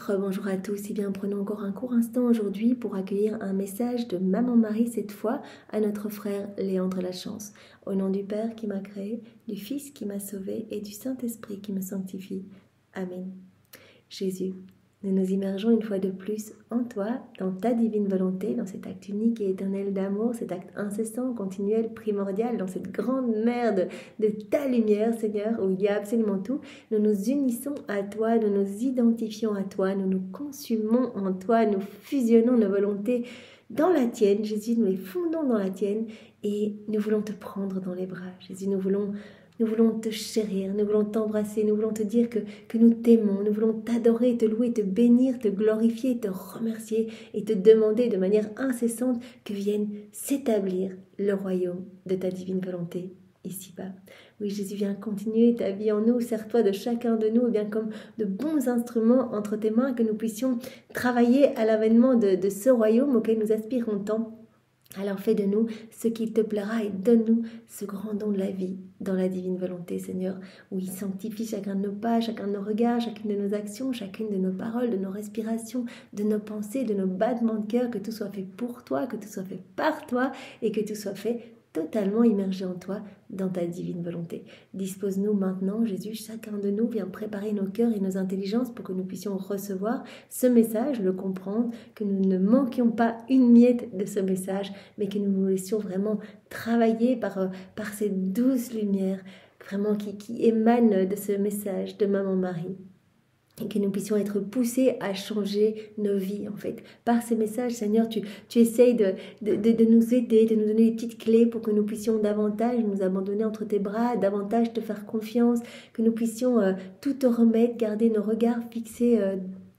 Rebonjour à tous, et bien prenons encore un court instant aujourd'hui pour accueillir un message de Maman Marie, cette fois à notre frère Léandre Lachance. Au nom du Père qui m'a créé, du Fils qui m'a sauvé et du Saint-Esprit qui me sanctifie. Amen. Jésus, nous nous immergeons une fois de plus en toi, dans ta divine volonté, dans cet acte unique et éternel d'amour, cet acte incessant, continuel, primordial, dans cette grande mer de ta lumière, Seigneur, où il y a absolument tout. Nous nous unissons à toi, nous nous identifions à toi, nous nous consumons en toi, nous fusionnons nos volontés dans la tienne. Jésus, nous les fondons dans la tienne et nous voulons te prendre dans les bras. Jésus, nous voulons te chérir, nous voulons t'embrasser, nous voulons te dire que nous t'aimons, nous voulons t'adorer, te louer, te bénir, te glorifier, te remercier et te demander de manière incessante que vienne s'établir le royaume de ta divine volonté ici-bas. Oui, Jésus, viens continuer ta vie en nous, sers-toi de chacun de nous, bien comme de bons instruments entre tes mains, que nous puissions travailler à l'avènement de ce royaume auquel nous aspirons tant. Alors fais de nous ce qui te plaira et donne-nous ce grand don de la vie dans la divine volonté, Seigneur, où il sanctifie chacun de nos pas, chacun de nos regards, chacune de nos actions, chacune de nos paroles, de nos respirations, de nos pensées, de nos battements de cœur, que tout soit fait pour toi, que tout soit fait par toi et que tout soit fait totalement immergé en toi, dans ta divine volonté. Dispose-nous maintenant, Jésus, chacun de nous vient préparer nos cœurs et nos intelligences pour que nous puissions recevoir ce message, le comprendre, que nous ne manquions pas une miette de ce message, mais que nous nous laissions vraiment travailler par cette douce lumière, vraiment qui émane de ce message de Maman Marie. Et que nous puissions être poussés à changer nos vies, en fait. Par ces messages, Seigneur, tu essayes de nous aider, de nous donner des petites clés pour que nous puissions davantage nous abandonner entre tes bras, davantage te faire confiance, que nous puissions tout te remettre, garder nos regards fixés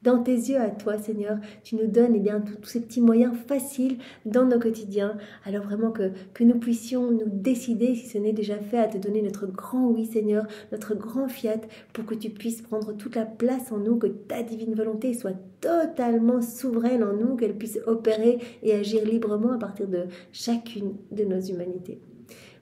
dans tes yeux à toi, Seigneur. Tu nous donnes tous ces petits moyens faciles dans nos quotidiens. Alors vraiment que nous puissions nous décider, si ce n'est déjà fait, à te donner notre grand oui, Seigneur, notre grand fiat, pour que tu puisses prendre toute la place en nous, que ta divine volonté soit totalement souveraine en nous, qu'elle puisse opérer et agir librement à partir de chacune de nos humanités.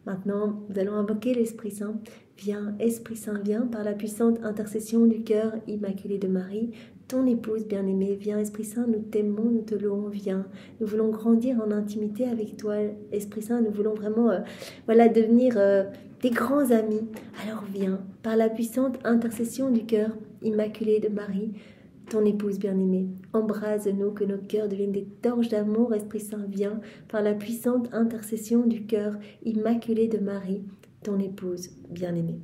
Maintenant, nous allons invoquer l'Esprit Saint. Viens, Esprit Saint, viens, par la puissante intercession du cœur immaculé de Marie, ton épouse bien-aimée. Viens, Esprit Saint, nous t'aimons, nous te louons, viens. Nous voulons grandir en intimité avec toi, Esprit Saint. Nous voulons vraiment devenir des grands amis. Alors viens, par la puissante intercession du cœur immaculé de Marie, ton épouse bien-aimée. Embrase-nous, que nos cœurs deviennent des torches d'amour. Esprit Saint, viens, par la puissante intercession du cœur immaculé de Marie, ton épouse bien-aimée.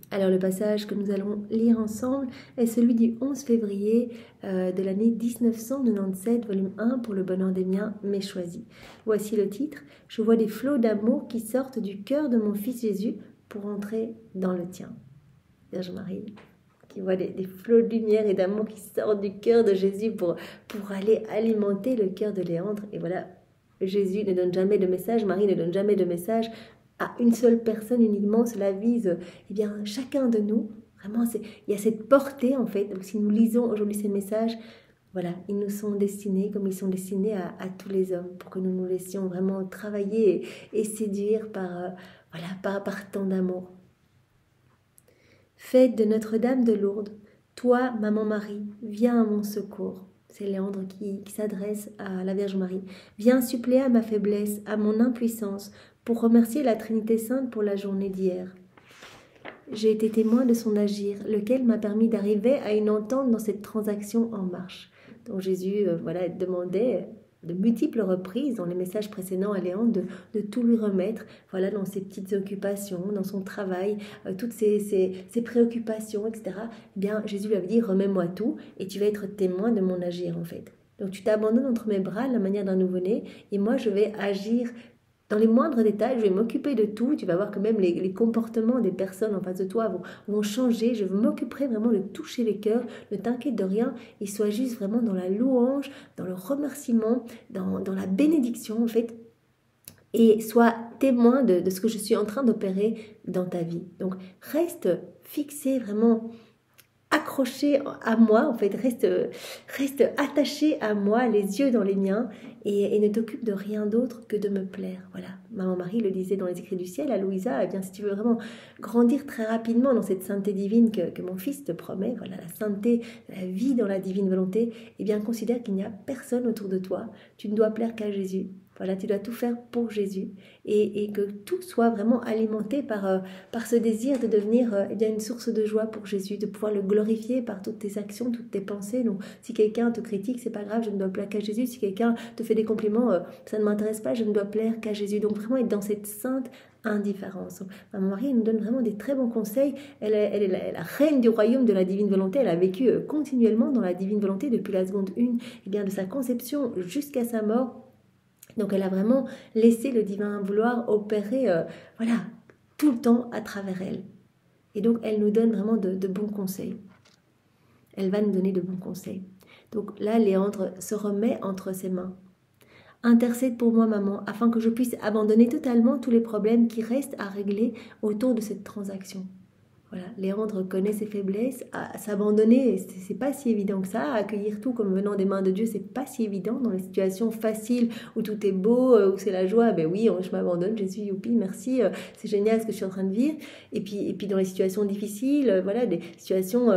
Alors le passage que nous allons lire ensemble est celui du 11 février de l'année 1997, volume 1, pour le bonheur des miens, mais choisi. Voici le titre. Je vois des flots d'amour qui sortent du cœur de mon fils Jésus pour entrer dans le tien. Vierge Marie, qui voit des flots de lumière et d'amour qui sortent du cœur de Jésus pour aller alimenter le cœur de Léandre. Et voilà, Jésus ne donne jamais de message, Marie ne donne jamais de message à une seule personne uniquement. Cela vise chacun de nous. Vraiment, il y a cette portée en fait. Donc si nous lisons aujourd'hui ces messages, voilà, ils nous sont destinés comme ils sont destinés à tous les hommes, pour que nous nous laissions vraiment travailler et séduire par tant d'amour. Fête de Notre-Dame de Lourdes, toi, Maman Marie, viens à mon secours. C'est Léandre qui s'adresse à la Vierge Marie. Viens suppléer à ma faiblesse, à mon impuissance, pour remercier la Trinité Sainte pour la journée d'hier. J'ai été témoin de son agir, lequel m'a permis d'arriver à une entente dans cette transaction en marche. Donc Jésus demandait de multiples reprises dans les messages précédents à Léandre de tout lui remettre, dans ses petites occupations, dans son travail, toutes ses préoccupations, etc. Eh bien, Jésus lui avait dit, remets-moi tout et tu vas être témoin de mon agir en fait. Donc tu t'abandonnes entre mes bras, la manière d'un nouveau-né, et moi je vais agir dans les moindres détails, je vais m'occuper de tout. Tu vas voir que même les comportements des personnes en face de toi vont changer. Je m'occuperai vraiment de toucher les cœurs. Ne t'inquiète de rien et sois juste vraiment dans la louange, dans le remerciement, dans la bénédiction en fait. Et sois témoin de ce que je suis en train d'opérer dans ta vie. Donc reste fixé, vraiment accroché à moi, en fait, reste attaché à moi, les yeux dans les miens, et ne t'occupe de rien d'autre que de me plaire. Voilà, Maman Marie le disait dans les écrits du ciel à Louisa, eh bien, si tu veux vraiment grandir très rapidement dans cette sainteté divine que mon fils te promet, voilà, la sainteté, la vie dans la divine volonté, eh bien, considère qu'il n'y a personne autour de toi, tu ne dois plaire qu'à Jésus. Voilà, tu dois tout faire pour Jésus et que tout soit vraiment alimenté par ce désir de devenir eh bien, une source de joie pour Jésus, de pouvoir le glorifier par toutes tes actions, toutes tes pensées. Donc, si quelqu'un te critique, c'est pas grave, je ne dois plaire qu'à Jésus. Si quelqu'un te fait des compliments, ça ne m'intéresse pas, je ne dois plaire qu'à Jésus. Donc, vraiment être dans cette sainte indifférence. Donc, Maman Marie nous donne vraiment des très bons conseils. Elle est la reine du royaume de la divine volonté. Elle a vécu continuellement dans la divine volonté depuis la seconde 1, eh bien, de sa conception jusqu'à sa mort. Donc elle a vraiment laissé le divin vouloir opérer voilà, tout le temps à travers elle. Et donc elle nous donne vraiment de bons conseils. Elle va nous donner de bons conseils. Donc là, Léandre se remet entre ses mains. Intercède pour moi, maman, afin que je puisse abandonner totalement tous les problèmes qui restent à régler autour de cette transaction. Voilà, Léandre connaît ses faiblesses, à s'abandonner, c'est pas si évident que ça, à accueillir tout comme venant des mains de Dieu, c'est pas si évident dans les situations faciles où tout est beau, où c'est la joie, ben oui, je m'abandonne, Jésus, youpi, merci, c'est génial ce que je suis en train de vivre. Et puis dans les situations difficiles, voilà, des situations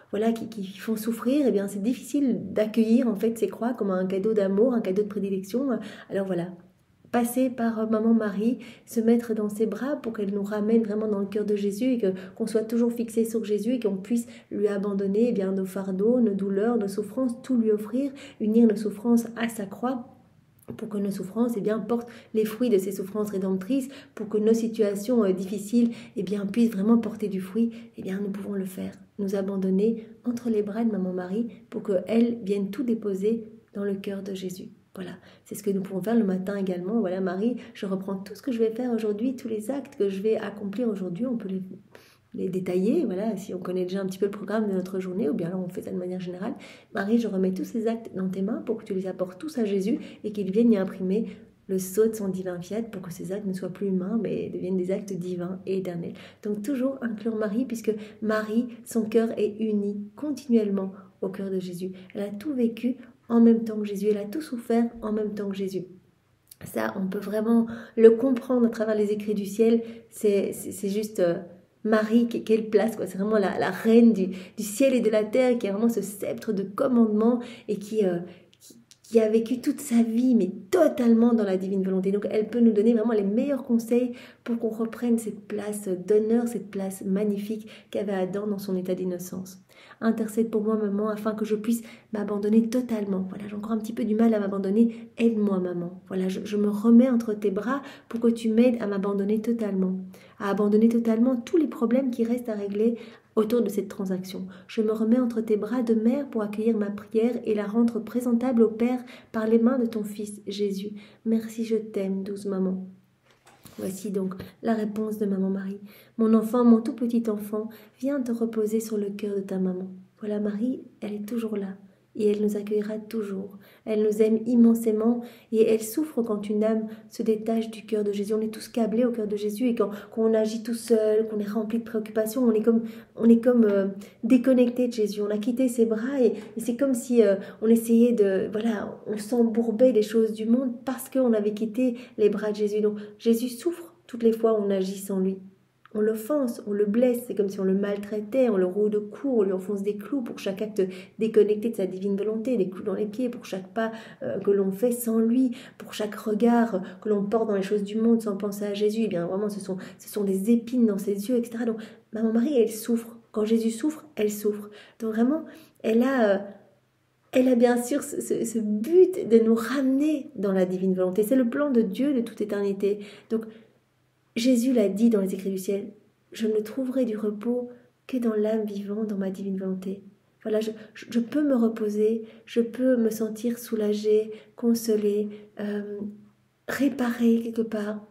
voilà, qui font souffrir, eh bien c'est difficile d'accueillir en fait ces croix comme un cadeau d'amour, un cadeau de prédilection. Alors voilà, passer par Maman Marie, se mettre dans ses bras pour qu'elle nous ramène vraiment dans le cœur de Jésus et qu'on soit toujours fixé sur Jésus et qu'on puisse lui abandonner eh bien, nos fardeaux, nos douleurs, nos souffrances, tout lui offrir, unir nos souffrances à sa croix pour que nos souffrances eh bien, portent les fruits de ces souffrances rédemptrices, pour que nos situations difficiles eh bien, puissent vraiment porter du fruit, eh bien, nous pouvons le faire, nous abandonner entre les bras de Maman Marie pour qu'elle vienne tout déposer dans le cœur de Jésus. Voilà, c'est ce que nous pouvons faire le matin également. Voilà, Marie, je reprends tout ce que je vais faire aujourd'hui, tous les actes que je vais accomplir aujourd'hui, on peut les détailler, voilà, si on connaît déjà un petit peu le programme de notre journée, ou bien alors on fait ça de manière générale. Marie, je remets tous ces actes dans tes mains pour que tu les apportes tous à Jésus et qu'il vienne y imprimer le sceau de son divin fiat pour que ces actes ne soient plus humains mais deviennent des actes divins et éternels. Donc toujours inclure Marie puisque Marie, son cœur est uni continuellement au cœur de Jésus. Elle a tout vécu en même temps que Jésus, elle a tout souffert en même temps que Jésus. Ça, on peut vraiment le comprendre à travers les écrits du ciel, c'est juste... Marie, quelle place, quoi. C'est vraiment la reine du ciel et de la terre qui a vraiment ce sceptre de commandement et qui a vécu toute sa vie, mais totalement dans la divine volonté. Donc elle peut nous donner vraiment les meilleurs conseils pour qu'on reprenne cette place d'honneur, cette place magnifique qu'avait Adam dans son état d'innocence. Intercède pour moi, maman, afin que je puisse m'abandonner totalement. Voilà, j'ai encore un petit peu du mal à m'abandonner. Aide-moi, maman. Voilà, je me remets entre tes bras pour que tu m'aides à m'abandonner totalement. À abandonner totalement tous les problèmes qui restent à régler autour de cette transaction. Je me remets entre tes bras de mère pour accueillir ma prière et la rendre présentable au Père par les mains de ton Fils Jésus. Merci, je t'aime, douce maman. Voici donc la réponse de Maman Marie. Mon enfant, mon tout petit enfant, viens te reposer sur le cœur de ta maman. Voilà, Marie, elle est toujours là. Et elle nous accueillera toujours. Elle nous aime immensément et elle souffre quand une âme se détache du cœur de Jésus. On est tous câblés au cœur de Jésus et quand on agit tout seul, qu'on est rempli de préoccupations, on est comme déconnecté de Jésus. On a quitté ses bras et c'est comme si on essayait on s'embourbait des choses du monde parce qu'on avait quitté les bras de Jésus. Donc Jésus souffre toutes les fois où on agit sans lui. On l'offense, on le blesse, c'est comme si on le maltraitait, on le roue de coups, on lui enfonce des clous pour chaque acte déconnecté de sa divine volonté, des clous dans les pieds pour chaque pas que l'on fait sans lui, pour chaque regard que l'on porte dans les choses du monde sans penser à Jésus. Et bien vraiment, ce sont des épines dans ses yeux, etc. Donc, Maman Marie, elle souffre. Quand Jésus souffre, elle souffre. Donc vraiment, elle a bien sûr ce but de nous ramener dans la divine volonté. C'est le plan de Dieu de toute éternité. Donc, Jésus l'a dit dans les écrits du ciel, je ne trouverai du repos que dans l'âme vivante, dans ma divine volonté. Voilà, je peux me reposer, je peux me sentir soulagée, consolée, réparée quelque part,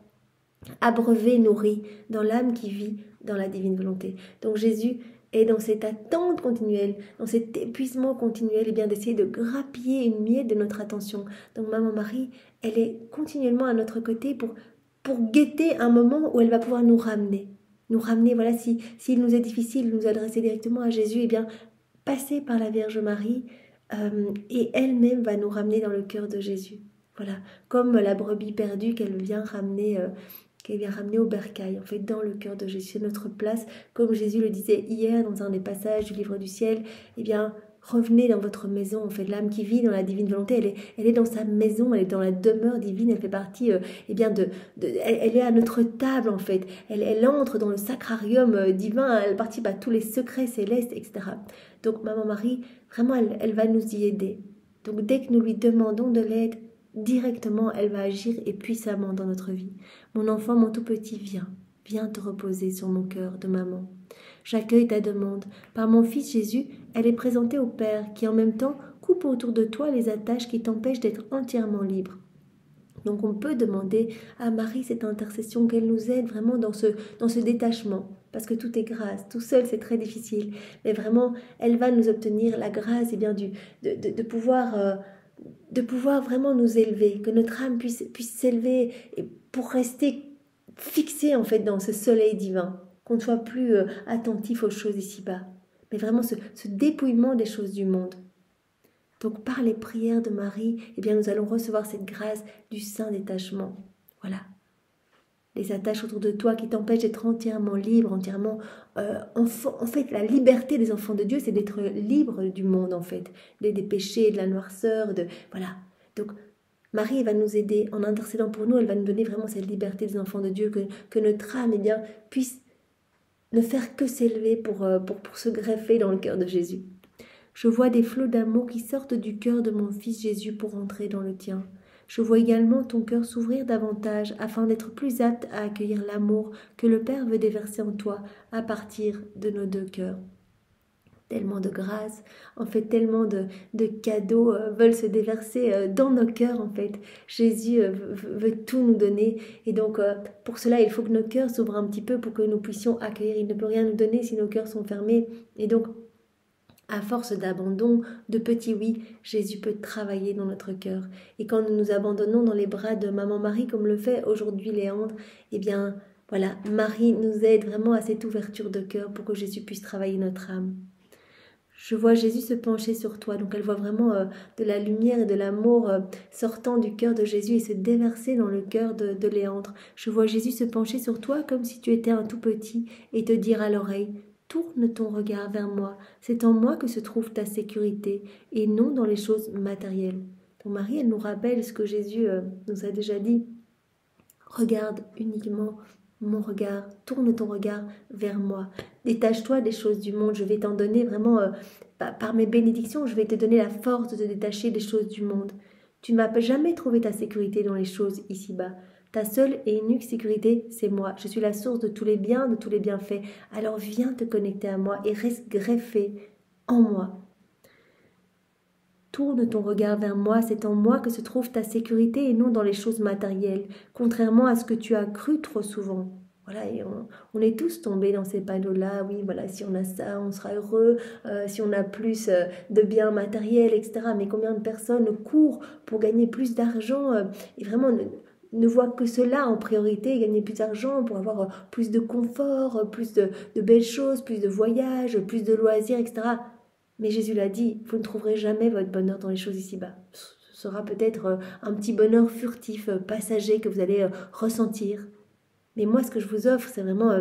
abreuvée, nourrie dans l'âme qui vit dans la divine volonté. Donc Jésus est dans cette attente continuelle, dans cet épuisement continuel, et bien d'essayer de grappiller une miette de notre attention. Donc Maman Marie, elle est continuellement à notre côté pour guetter un moment où elle va pouvoir nous ramener. nous ramener, voilà, s'il nous est difficile de nous adresser directement à Jésus, eh bien, passer par la Vierge Marie et elle-même va nous ramener dans le cœur de Jésus. Voilà, comme la brebis perdue qu'elle vient ramener au bercail, en fait, dans le cœur de Jésus. C'est notre place, comme Jésus le disait hier dans un des passages du livre du ciel, eh bien, revenez dans votre maison. En fait, l'âme qui vit dans la divine volonté, elle est dans sa maison, elle est dans la demeure divine, elle fait partie, eh bien, elle est à notre table, en fait. Elle entre dans le sacrarium divin, elle participe à tous les secrets célestes, etc. Donc, Maman Marie, vraiment, elle va nous y aider. Donc, dès que nous lui demandons de l'aide, directement, elle va agir et puissamment dans notre vie. Mon enfant, mon tout petit, viens te reposer sur mon cœur de maman. J'accueille ta demande. Par mon Fils Jésus, elle est présentée au Père, qui en même temps coupe autour de toi les attaches qui t'empêchent d'être entièrement libre. Donc on peut demander à Marie cette intercession, qu'elle nous aide vraiment dans ce détachement, parce que tout est grâce, tout seul c'est très difficile, mais vraiment elle va nous obtenir la grâce et bien de pouvoir vraiment nous élever, que notre âme puisse s'élever et pour rester fixé en fait dans ce soleil divin, qu'on ne soit plus attentif aux choses ici-bas, mais vraiment ce dépouillement des choses du monde. Donc par les prières de Marie, eh bien, nous allons recevoir cette grâce du saint détachement. Voilà. Les attaches autour de toi qui t'empêchent d'être entièrement libre, entièrement enfant. En fait, la liberté des enfants de Dieu, c'est d'être libre du monde, en fait, des péchés, de la noirceur, voilà. Donc Marie va nous aider en intercédant pour nous, elle va nous donner vraiment cette liberté des enfants de Dieu, que notre âme, eh bien, puisse ne faire que s'élever pour se greffer dans le cœur de Jésus. Je vois des flots d'amour qui sortent du cœur de mon Fils Jésus pour entrer dans le tien. Je vois également ton cœur s'ouvrir davantage afin d'être plus apte à accueillir l'amour que le Père veut déverser en toi à partir de nos deux cœurs. Tellement de grâce, en fait, tellement de cadeaux veulent se déverser dans nos cœurs, en fait. Jésus veut tout nous donner. Et donc, pour cela, il faut que nos cœurs s'ouvrent un petit peu pour que nous puissions accueillir. Il ne peut rien nous donner si nos cœurs sont fermés. Et donc, à force d'abandon, de petits oui, Jésus peut travailler dans notre cœur. Et quand nous nous abandonnons dans les bras de Maman Marie, comme le fait aujourd'hui Léandre, eh bien, voilà, Marie nous aide vraiment à cette ouverture de cœur pour que Jésus puisse travailler notre âme. Je vois Jésus se pencher sur toi, donc elle voit vraiment de la lumière et de l'amour sortant du cœur de Jésus et se déverser dans le cœur de Léandre. Je vois Jésus se pencher sur toi comme si tu étais un tout petit et te dire à l'oreille: tourne ton regard vers moi, c'est en moi que se trouve ta sécurité et non dans les choses matérielles. Donc Marie, elle nous rappelle ce que Jésus nous a déjà dit. Regarde uniquement mon regard, tourne ton regard vers moi. Détache-toi des choses du monde, je vais t'en donner vraiment, par mes bénédictions, je vais te donner la force de te détacher des choses du monde. Tu ne vas jamais trouver ta sécurité dans les choses ici-bas. Ta seule et unique sécurité, c'est moi. Je suis la source de tous les biens, de tous les bienfaits. Alors viens te connecter à moi et reste greffé en moi. Tourne ton regard vers moi, c'est en moi que se trouve ta sécurité et non dans les choses matérielles, contrairement à ce que tu as cru trop souvent. Voilà, et on est tous tombés dans ces panneaux-là. Oui, voilà, si on a ça, on sera heureux. Si on a plus de biens matériels, etc. Mais combien de personnes courent pour gagner plus d'argent et vraiment ne voient que cela en priorité, gagner plus d'argent pour avoir plus de confort, plus de belles choses, plus de voyages, plus de loisirs, etc. Mais Jésus l'a dit, vous ne trouverez jamais votre bonheur dans les choses ici-bas. Ce sera peut-être un petit bonheur furtif, passager que vous allez ressentir. Mais moi, ce que je vous offre, c'est vraiment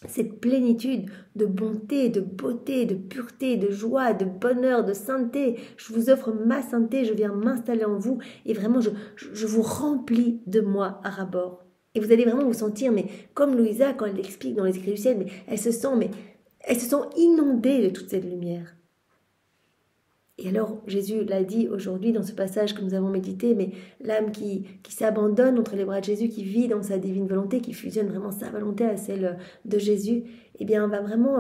cette plénitude de bonté, de beauté, de pureté, de joie, de bonheur, de sainteté. Je vous offre ma sainteté, je viens m'installer en vous et vraiment, je vous remplis de moi à ras-bord. Et vous allez vraiment vous sentir, mais comme Louisa, quand elle l'explique dans les écrits du ciel, mais elle se sent inondée de toute cette lumière. Et alors, Jésus l'a dit aujourd'hui dans ce passage que nous avons médité, mais l'âme qui s'abandonne entre les bras de Jésus, qui vit dans sa divine volonté, qui fusionne vraiment sa volonté à celle de Jésus, eh bien, on va vraiment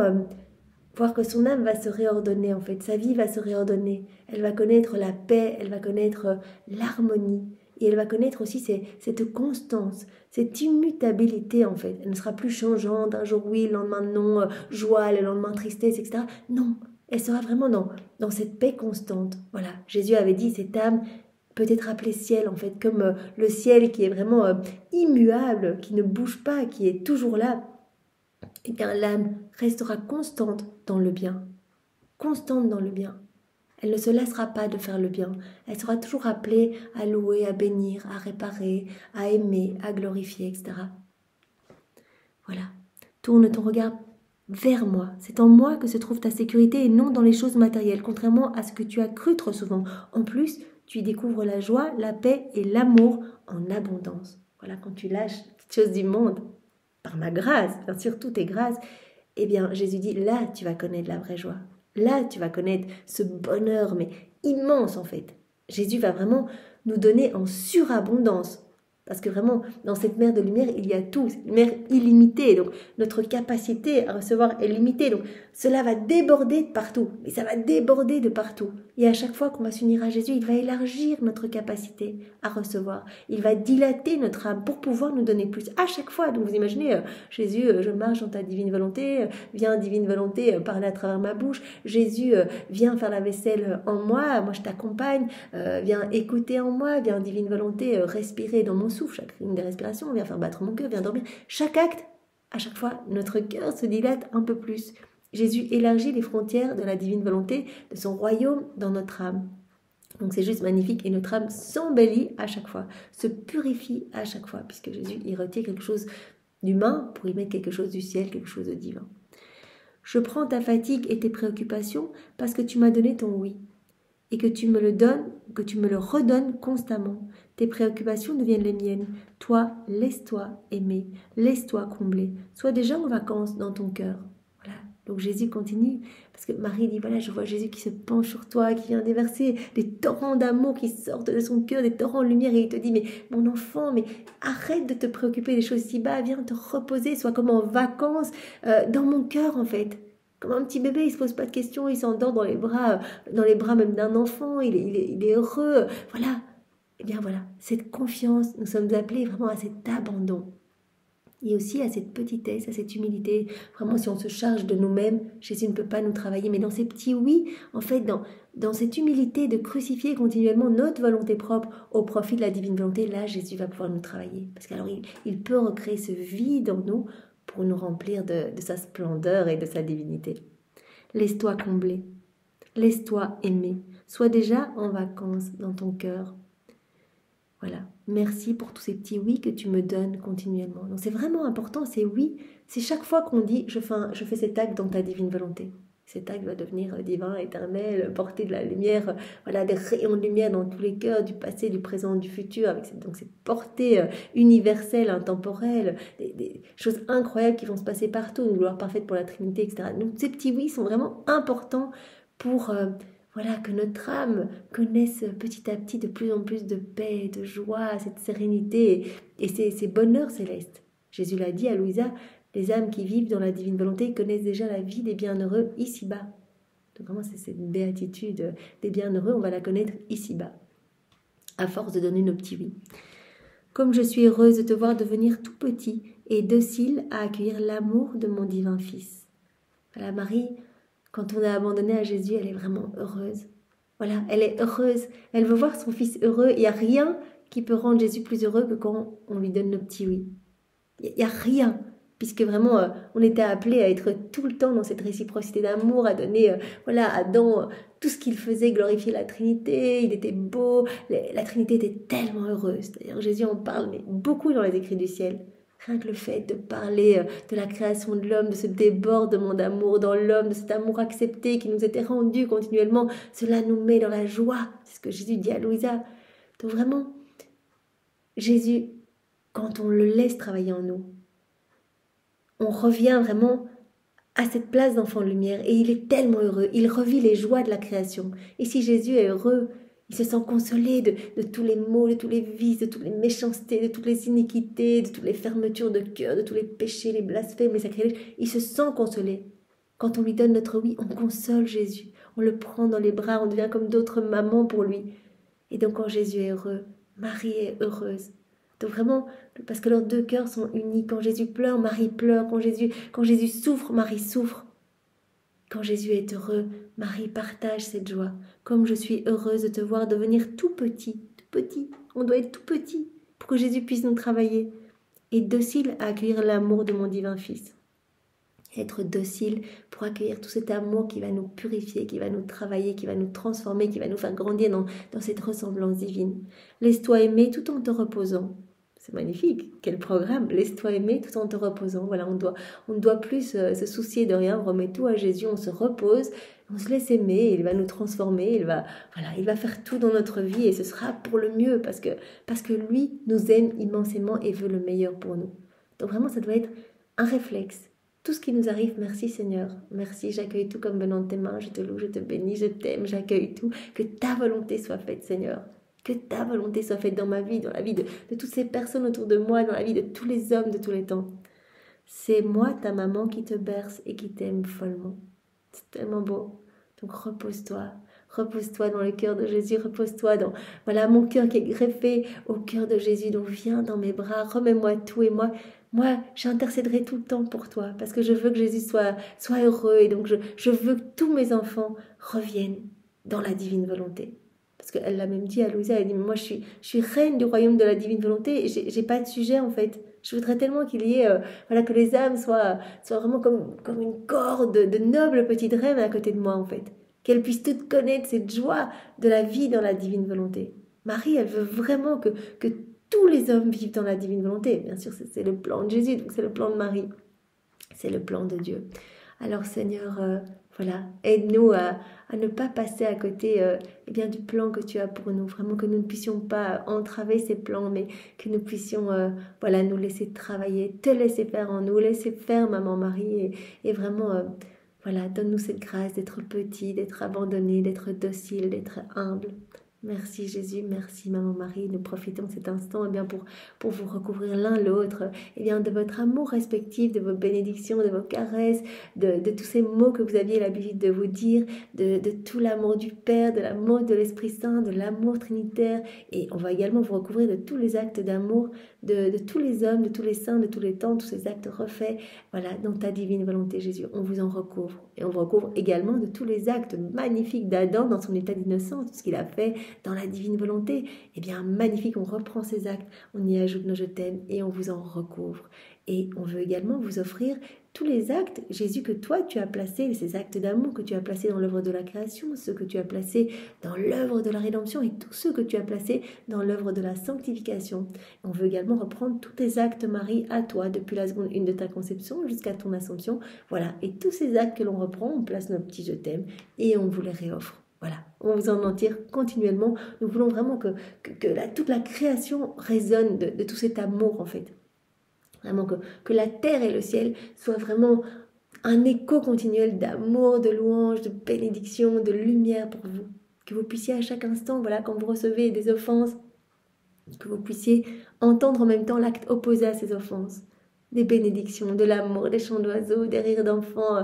voir que son âme va se réordonner, en fait. Sa vie va se réordonner. Elle va connaître la paix, elle va connaître l'harmonie. Et elle va connaître aussi cette constance, cette immutabilité, en fait. Elle ne sera plus changeante, un jour oui, le lendemain non, joie, le lendemain tristesse, etc. Non. Elle sera vraiment dans cette paix constante. Voilà, Jésus avait dit, cette âme peut être appelée ciel, en fait, comme le ciel qui est vraiment immuable, qui ne bouge pas, qui est toujours là. eh bien l'âme restera constante dans le bien. Constante dans le bien. Elle ne se lassera pas de faire le bien. Elle sera toujours appelée à louer, à bénir, à réparer, à aimer, à glorifier, etc. Voilà. Tourne ton regard vers moi. C'est en moi que se trouve ta sécurité et non dans les choses matérielles, contrairement à ce que tu as cru trop souvent. En plus, tu y découvres la joie, la paix et l'amour en abondance. Voilà, quand tu lâches les choses du monde, par ma grâce, bien sûr, tout est grâce, eh bien, Jésus dit, là, tu vas connaître la vraie joie. Là, tu vas connaître ce bonheur, mais immense en fait. Jésus va vraiment nous donner en surabondance. Parce que vraiment, dans cette mer de lumière, il y a tout. C'est une mer illimitée. Donc, notre capacité à recevoir est limitée. Donc, cela va déborder de partout. Mais ça va déborder de partout. Et à chaque fois qu'on va s'unir à Jésus, il va élargir notre capacité à recevoir. Il va dilater notre âme pour pouvoir nous donner plus. À chaque fois. Donc, vous imaginez, Jésus, je marche dans ta divine volonté. Viens, divine volonté, parler à travers ma bouche. Jésus, viens faire la vaisselle en moi. Moi, je t'accompagne. Viens écouter en moi. Viens, divine volonté, respirer dans mon souffle, chaque rythme des respirations, vient faire battre mon cœur, vient dormir. Chaque acte, à chaque fois, notre cœur se dilate un peu plus. Jésus élargit les frontières de la divine volonté, de son royaume dans notre âme. Donc c'est juste magnifique et notre âme s'embellit à chaque fois, se purifie à chaque fois, puisque Jésus y retire quelque chose d'humain pour y mettre quelque chose du ciel, quelque chose de divin. Je prends ta fatigue et tes préoccupations parce que tu m'as donné ton oui. Et que tu me le donnes, que tu me le redonnes constamment. Tes préoccupations deviennent les miennes. Toi, laisse-toi aimer, laisse-toi combler. Sois déjà en vacances dans ton cœur. Voilà. Donc Jésus continue, parce que Marie dit, voilà, je vois Jésus qui se penche sur toi, qui vient déverser des torrents d'amour qui sortent de son cœur, des torrents de lumière, et il te dit, mais mon enfant, mais arrête de te préoccuper des choses si bas, viens te reposer, sois comme en vacances dans mon cœur en fait. Comme un petit bébé, il se pose pas de questions, il s'endort dans les bras même d'un enfant, il est heureux. Voilà. Eh bien voilà, cette confiance, nous sommes appelés vraiment à cet abandon. Et aussi à cette petitesse, à cette humilité. Vraiment, si on se charge de nous-mêmes, Jésus ne peut pas nous travailler. Mais dans ces petits oui, en fait, dans cette humilité de crucifier continuellement notre volonté propre au profit de la divine volonté, là, Jésus va pouvoir nous travailler. Parce qu'alors, il peut recréer ce vide en nous pour nous remplir de sa splendeur et de sa divinité. Laisse-toi combler, laisse-toi aimer, sois déjà en vacances dans ton cœur. Voilà, merci pour tous ces petits oui que tu me donnes continuellement. Donc c'est vraiment important, c'est oui, c'est chaque fois qu'on dit je fais cet acte dans ta divine volonté. Cet acte va devenir divin, éternel, porter de la lumière, voilà, des rayons de lumière dans tous les cœurs, du passé, du présent, du futur, avec donc cette portée universelle, intemporelle, des choses incroyables qui vont se passer partout, une gloire parfaite pour la Trinité, etc. Donc ces petits oui sont vraiment importants pour voilà, que notre âme connaisse petit à petit de plus en plus de paix, de joie, cette sérénité et ces bonheurs célestes. Jésus l'a dit à Louisa, les âmes qui vivent dans la divine volonté connaissent déjà la vie des bienheureux ici-bas. Donc vraiment, c'est cette béatitude des bienheureux, on va la connaître ici-bas, à force de donner nos petits oui. Comme je suis heureuse de te voir devenir tout petit et docile à accueillir l'amour de mon divin Fils. Voilà, Marie, quand on est abandonné à Jésus, elle est vraiment heureuse. Voilà, elle est heureuse. Elle veut voir son Fils heureux. Il n'y a rien qui peut rendre Jésus plus heureux que quand on lui donne nos petits oui. Il n'y a rien. Puisque vraiment, on était appelé à être tout le temps dans cette réciprocité d'amour, à donner à Adam tout ce qu'il faisait, glorifier la Trinité, il était beau, la Trinité était tellement heureuse. D'ailleurs, Jésus en parle mais beaucoup dans les écrits du ciel. Rien que le fait de parler de la création de l'homme, de ce débordement d'amour dans l'homme, de cet amour accepté qui nous était rendu continuellement, cela nous met dans la joie. C'est ce que Jésus dit à Louisa. Donc vraiment, Jésus, quand on le laisse travailler en nous, on revient vraiment à cette place d'enfant de lumière et il est tellement heureux, il revit les joies de la création. Et si Jésus est heureux, il se sent consolé de tous les maux, de tous les vices, de toutes les méchancetés, de toutes les iniquités, de toutes les fermetures de cœur, de tous les péchés, les blasphèmes, les sacrilèges. Il se sent consolé. Quand on lui donne notre oui, on console Jésus. On le prend dans les bras, on devient comme d'autres mamans pour lui. Et donc quand Jésus est heureux, Marie est heureuse. Donc vraiment, parce que leurs deux cœurs sont unis. Quand Jésus pleure, Marie pleure. Quand Jésus souffre, Marie souffre. Quand Jésus est heureux, Marie partage cette joie. Comme je suis heureuse de te voir devenir tout petit, tout petit. On doit être tout petit pour que Jésus puisse nous travailler. Et docile à accueillir l'amour de mon divin Fils. être docile pour accueillir tout cet amour qui va nous purifier, qui va nous travailler, qui va nous transformer, qui va nous faire grandir dans cette ressemblance divine. Laisse-toi aimer tout en te reposant. C'est magnifique, quel programme, laisse-toi aimer tout en te reposant. Voilà, on ne doit plus se soucier de rien, on remet tout à Jésus, on se repose, on se laisse aimer, il va nous transformer, il va faire tout dans notre vie et ce sera pour le mieux parce que lui nous aime immensément et veut le meilleur pour nous. Donc vraiment, ça doit être un réflexe. Tout ce qui nous arrive, merci Seigneur, merci, j'accueille tout comme venant de tes mains, je te loue, je te bénis, je t'aime, j'accueille tout, que ta volonté soit faite Seigneur. Que ta volonté soit faite dans ma vie, dans la vie de toutes ces personnes autour de moi, dans la vie de tous les hommes de tous les temps. C'est moi, ta maman, qui te berce et qui t'aime follement. C'est tellement beau. Donc repose-toi. Repose-toi dans le cœur de Jésus. Repose-toi dans mon cœur qui est greffé au cœur de Jésus. Donc viens dans mes bras, remets-moi tout et moi j'intercéderai tout le temps pour toi parce que je veux que Jésus soit heureux et donc je veux que tous mes enfants reviennent dans la divine volonté. Parce qu'elle l'a même dit à Louisa, elle dit, moi je suis reine du royaume de la divine volonté et j'ai pas de sujet en fait. Je voudrais tellement qu'il y ait, que les âmes soient vraiment comme une corde de nobles petites reines à côté de moi en fait. Qu'elles puissent toutes connaître cette joie de la vie dans la divine volonté. Marie, elle veut vraiment que tous les hommes vivent dans la divine volonté. Bien sûr, c'est le plan de Jésus, donc c'est le plan de Marie. C'est le plan de Dieu. Alors Seigneur, aide-nous à ne pas passer à côté du plan que tu as pour nous. Vraiment que nous ne puissions pas entraver ces plans, mais que nous puissions nous laisser travailler, te laisser faire en nous, laisser faire Maman Marie et vraiment, donne-nous cette grâce d'être petit, d'être abandonné, d'être docile, d'être humble. Merci Jésus, merci Maman Marie. Nous profitons de cet instant pour vous recouvrir l'un l'autre de votre amour respectif, de vos bénédictions, de vos caresses, de tous ces mots que vous aviez l'habitude de vous dire, de tout l'amour du Père, de l'amour de l'Esprit Saint, de l'amour trinitaire. Et on va également vous recouvrir de tous les actes d'amour, de tous les hommes, de tous les saints, de tous les temps, tous ces actes refaits. Dans ta divine volonté Jésus, on vous en recouvre. Et on vous recouvre également de tous les actes magnifiques d'Adam dans son état d'innocence, tout ce qu'il a fait dans la divine volonté. Magnifique, on reprend ces actes, on y ajoute nos je t'aime et on vous en recouvre. Et on veut également vous offrir tous les actes, Jésus, que toi tu as placés, ces actes d'amour que tu as placés dans l'œuvre de la création, ceux que tu as placés dans l'œuvre de la rédemption et tous ceux que tu as placés dans l'œuvre de la sanctification. On veut également reprendre tous tes actes, Marie, à toi, depuis la seconde 1 de ta conception jusqu'à ton assomption. Et tous ces actes que l'on reprend, on place nos petits je t'aime et on vous les réoffre. On vous en tire continuellement. Nous voulons vraiment que toute la création résonne de tout cet amour en fait. Vraiment que la terre et le ciel soient vraiment un écho continuel d'amour, de louange, de bénédiction, de lumière pour vous. Que vous puissiez à chaque instant, quand vous recevez des offenses, que vous puissiez entendre en même temps l'acte opposé à ces offenses. Des bénédictions, de l'amour, des chants d'oiseaux, des rires d'enfants,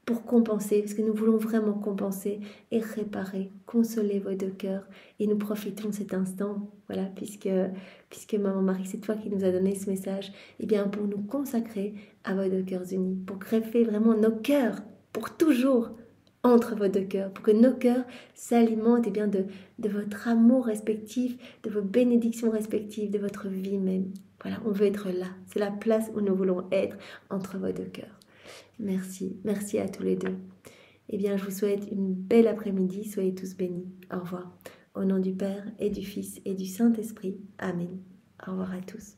pour compenser, parce que nous voulons vraiment compenser et réparer, consoler vos deux cœurs. Et nous profitons de cet instant, puisque Maman Marie, c'est toi qui nous as donné ce message, pour nous consacrer à vos deux cœurs unis, pour greffer vraiment nos cœurs, pour toujours, entre vos deux cœurs, pour que nos cœurs s'alimentent de votre amour respectif, de vos bénédictions respectives, de votre vie même. On veut être là, c'est la place où nous voulons être, entre vos deux cœurs. Merci à tous les deux. Je vous souhaite une belle après-midi, soyez tous bénis. Au revoir. Au nom du Père et du Fils et du Saint-Esprit. Amen. Au revoir à tous.